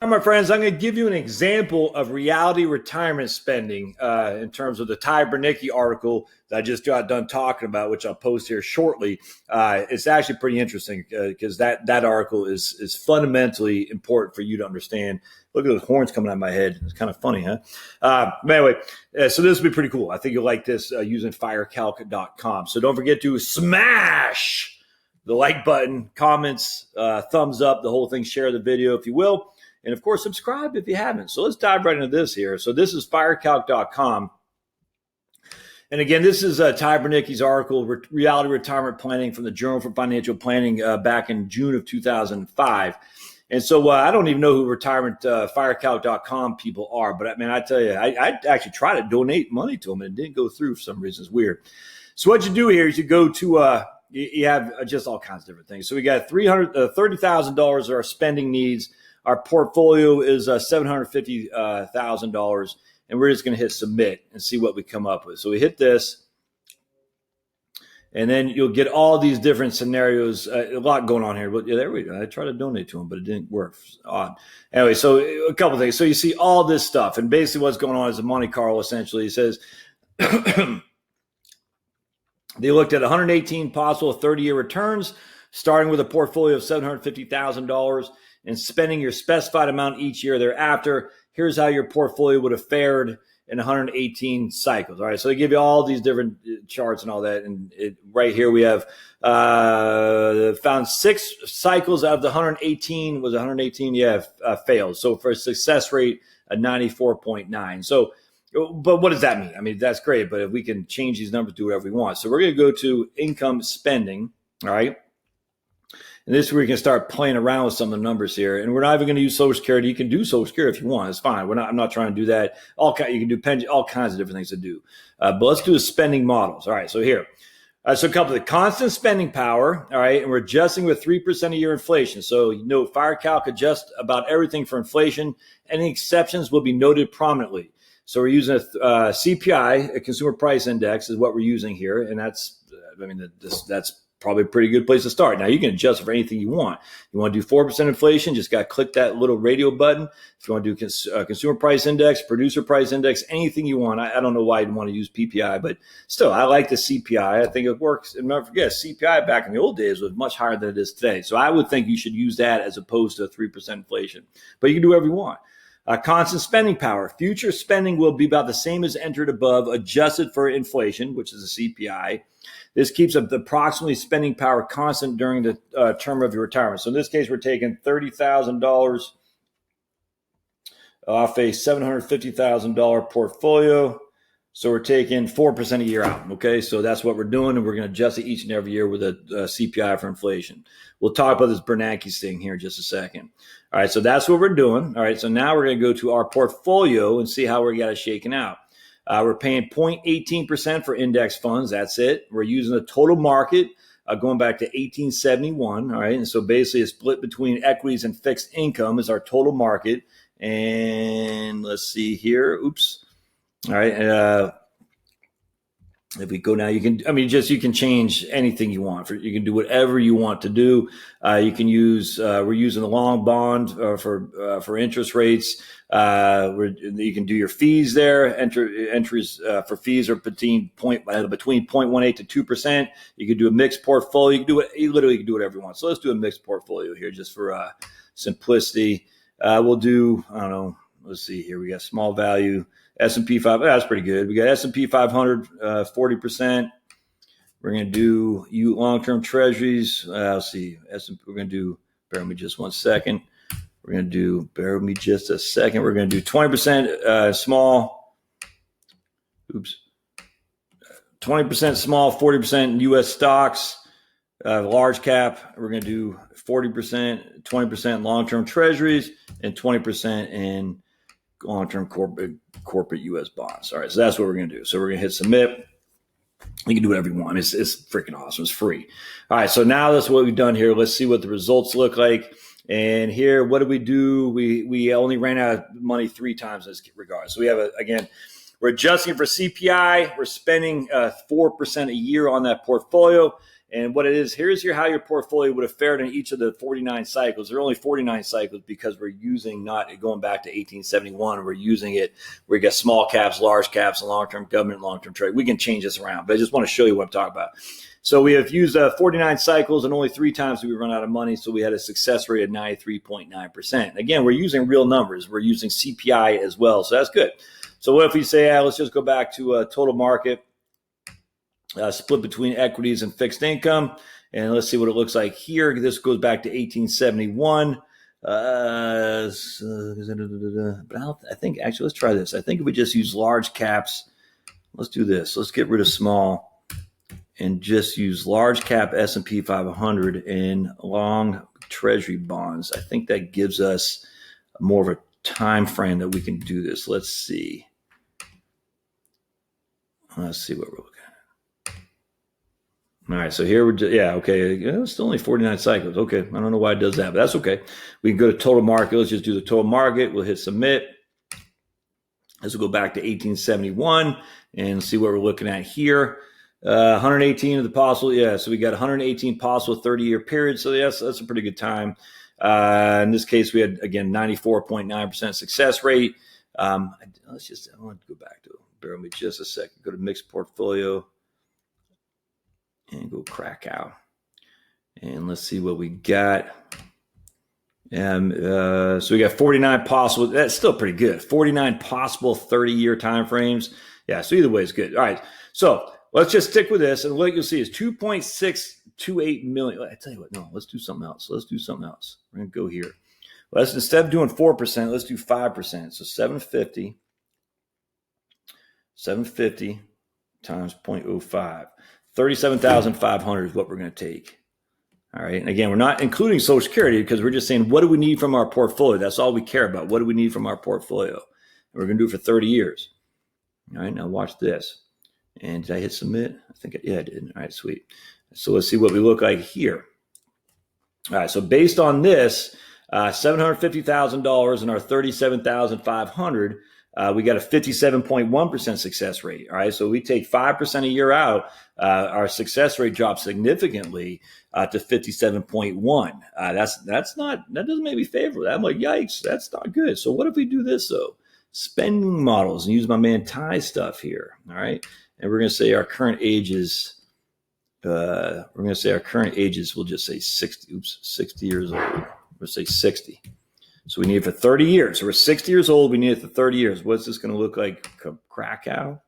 All right, my friends, I'm going to give you an example of reality retirement spending in terms of the Ty Bernicki article that I just got done talking about, which I'll post here shortly. It's actually pretty interesting because that article is fundamentally important for you to understand. Look at those horns coming out of my head. It's kind of funny, huh? But anyway, so this will be pretty cool. I think you'll like this using FIRECalc.com. So don't forget to smash the like button, comments, thumbs up, the whole thing. Share the video if you will. And, of course, subscribe if you haven't. So let's dive right into this here. So this is FIRECalc.com. And, again, this is Ty Bernicki's article, Reality Retirement Planning from the Journal for Financial Planning back in June of 2005. And so I don't even know who FIRECalc.com people are. But, I tell you, I actually tried to donate money to them, and it didn't go through for some reason. It's weird. So what you do here is you go to you have just all kinds of different things. So we got $30,000 are our spending needs. Our portfolio is $750,000, and we're just going to hit submit and see what we come up with. So we hit this, and then you'll get all these different scenarios. A lot going on here, but yeah, there we go. I tried to donate to them, but it didn't work. It's odd. Anyway, so a couple things. So you see all this stuff, and basically what's going on is a Monte Carlo. Essentially, it says they looked at 118 possible 30-year returns, starting with a portfolio of $750,000. And spending your specified amount each year thereafter. Here's how your portfolio would have fared in 118 cycles. All right, so they give you all these different charts and all that. And right here we have found 6 cycles out of the 118. Was 118? Yeah, failed. So for a success rate of 94.9. So, but what does that mean? That's great, but if we can change these numbers, do whatever we want. So we're going to go to income spending, all right? And this is where you can start playing around with some of the numbers here. And we're not even going to use Social Security. You can do Social Security if you want. It's fine. I'm not trying to do that. You can do pension, all kinds of different things to do. But let's do the spending models. All right. So here. So a couple of the constant spending power. All right. And we're adjusting with 3% a year inflation. So FIRECalc adjusts about everything for inflation. Any exceptions will be noted prominently. So we're using a CPI, a Consumer Price Index, is what we're using here. And that's probably a pretty good place to start. Now, you can adjust for anything you want. You want to do 4% inflation, just got to click that little radio button. If you want to do consumer price index, producer price index, anything you want. I don't know why you'd want to use PPI, but still, I like the CPI. I think it works. And don't forget, CPI back in the old days was much higher than it is today. So I would think you should use that as opposed to 3% inflation. But you can do whatever you want. Constant spending power. Future spending will be about the same as entered above, adjusted for inflation, which is a CPI. This keeps the approximately spending power constant during the term of your retirement. So in this case, we're taking $30,000 off a $750,000 portfolio. So we're taking 4% a year out. Okay, so that's what we're doing, and we're going to adjust it each and every year with a CPI for inflation. We'll talk about this Bernanke's thing here in just a second. All right, so that's what we're doing. All right, so now we're going to go to our portfolio and see how we got it shaken out. We're paying 0.18% for index funds. That's it. We're using the total market going back to 1871. All right. And so basically a split between equities and fixed income is our total market. And let's see here. Oops. All right. If we go now, you can change anything you want. You can do whatever you want to do. You can use, we're using the long bond for interest rates. You can do your fees there. Entries for fees are between 0.18 to 2%. You can do a mixed portfolio. You literally can do whatever you want. So let's do a mixed portfolio here just for simplicity. We'll do, I don't know, let's see here. We got small value. S&P 500, that's pretty good. We got S&P 500, 40%. We're going to do long-term treasuries. Let's see. We're going to do, bear with me just one second. We're going to do, bear with me just a second. We're going to do 20% small. 20% small, 40% U.S. stocks, large cap. We're going to do 40%, 20% long-term treasuries, and 20% in long-term corporate U.S. bonds. All right, so that's what we're going to do. So we're going to hit submit. You can do whatever you want. It's freaking awesome. It's free. All right, so now that's what we've done here. Let's see what the results look like. And here, what did we do? We only ran out of money 3 times in this regard. So we have, we're adjusting for CPI. We're spending 4% a year on that portfolio. And what it is, here's how your portfolio would have fared in each of the 49 cycles. There are only 49 cycles because we're using not going back to 1871. We're using it where you got small caps, large caps, and long-term government, long-term trade. We can change this around, but I just want to show you what I'm talking about. So we have used 49 cycles, and only 3 times did we run out of money. So we had a success rate of 93.9%. Again, we're using real numbers. We're using CPI as well. So that's good. So what if we say, let's just go back to total market, split between equities and fixed income. And let's see what it looks like here. This goes back to 1871. But I think, actually, let's try this. I think if we just use large caps, let's do this. Let's get rid of small and just use large cap S&P 500 and long treasury bonds. I think that gives us more of a time frame that we can do this. Let's see. Let's see what we're looking at. All right, so here we're just, okay. It's still only 49 cycles. Okay, I don't know why it does that, but that's okay. We can go to total market. Let's just do the total market. We'll hit submit. This will go back to 1871 and see what we're looking at here. 118 of the possible, so we got 118 possible 30-year periods. So yes, that's a pretty good time. In this case, we had, again, 94.9% success rate. I want to go back to it. Bear with me just a second. Go to mixed portfolio and go crack out. And let's see what we got. So we got 49 possible. That's still pretty good. 49 possible 30-year time frames. Yeah, so either way is good. All right, so let's just stick with this, and what you'll see is 2.628 million. I tell you what, no, let's do something else. We're going to go here. Let's, instead of doing 4%, let's do 5%. So 750 times 0.05. 37,500 is what we're going to take. All right, and again, we're not including Social Security because we're just saying, what do we need from our portfolio? That's all we care about. What do we need from our portfolio? And we're going to do it for 30 years. All right, now watch this. And did I hit submit? I think, I did. All right, sweet. So let's see what we look like here. All right, so based on this, $750,000 and our $37,500, we got a 57.1% success rate. All right, so we take 5% a year out, our success rate drops significantly to 57.1. That doesn't make me favorable. I'm like, yikes, that's not good. So what if we do this though? Spending models, and use my man Ty's stuff here. All right. And we're going to say our current ages, we'll just say 60 years old. We'll say 60. So we need it for 30 years. So we're 60 years old. We need it for 30 years. What's this going to look like? Krakow.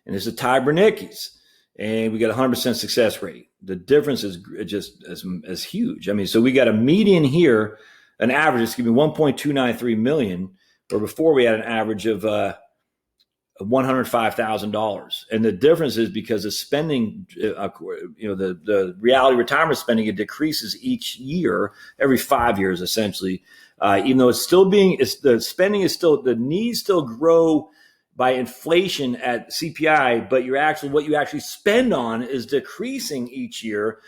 And this is Ty Bernanke's. And we got 100% success rate. The difference is just as huge. I mean, so we got a median here, an average, excuse me, 1.293 million, where before we had an average of $105,000. And the difference is because the spending, the reality retirement spending, it decreases each year, every 5 years, essentially. Even though the needs still grow by inflation at CPI, but what you actually spend on is decreasing each year,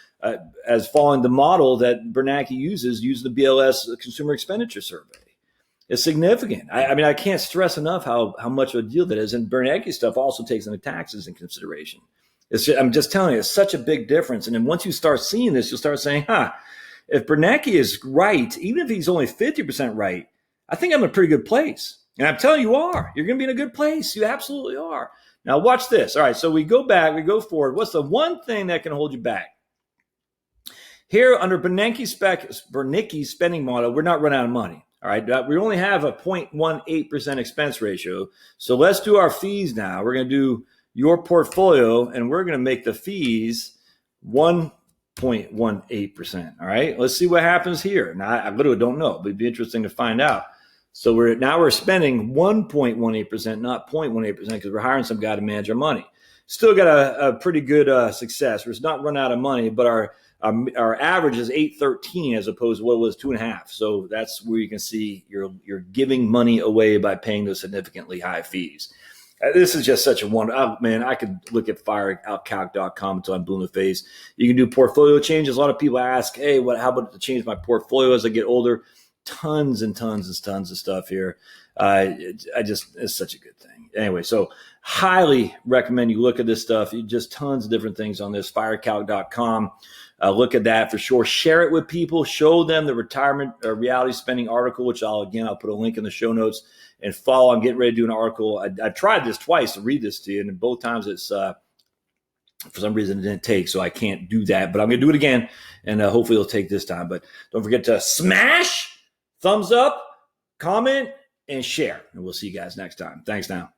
as following the model that Bernanke uses the BLS Consumer Expenditure Survey. It's significant. I mean, I can't stress enough how much of a deal that is. And Bernanke stuff also takes into taxes in consideration. I'm just telling you, it's such a big difference. And then once you start seeing this, you'll start saying, if Bernanke is right, even if he's only 50% right, I think I'm in a pretty good place. And I'm telling you, you're going to be in a good place. You absolutely are. Now watch this. All right, so we go back, we go forward. What's the one thing that can hold you back? Here under Bernanke's spending model, we're not running out of money. All right, we only have a 0.18% expense ratio. So let's do our fees now. We're going to do your portfolio, and we're going to make the fees 1.18%. All right, let's see what happens here. Now, I literally don't know, but it'd be interesting to find out. So we're spending 1.18%, not 0.18%, because we're hiring some guy to manage our money. Still got a pretty good success. We're not running out of money, but our average is 813 as opposed to what it was 2.5. So that's where you can see you're giving money away by paying those significantly high fees. This is just such a wonder. Oh, man, I could look at FIRECalc.com until I'm blue in the face. You can do portfolio changes. A lot of people ask, hey, how about to change my portfolio as I get older? tons and tons and tons of stuff here. It's such a good thing. Anyway, so highly recommend you look at this stuff. Just tons of different things on this, FIRECalc.com. Look at that for sure. Share it with people. Show them the retirement reality spending article, which I'll put a link in the show notes, and follow. I'm getting ready to do an article. I tried this twice to read this to you, and both times it's for some reason it didn't take, so I can't do that. But I'm going to do it again, and hopefully it'll take this time. But don't forget to smash, thumbs up, comment, and share. And we'll see you guys next time. Thanks now.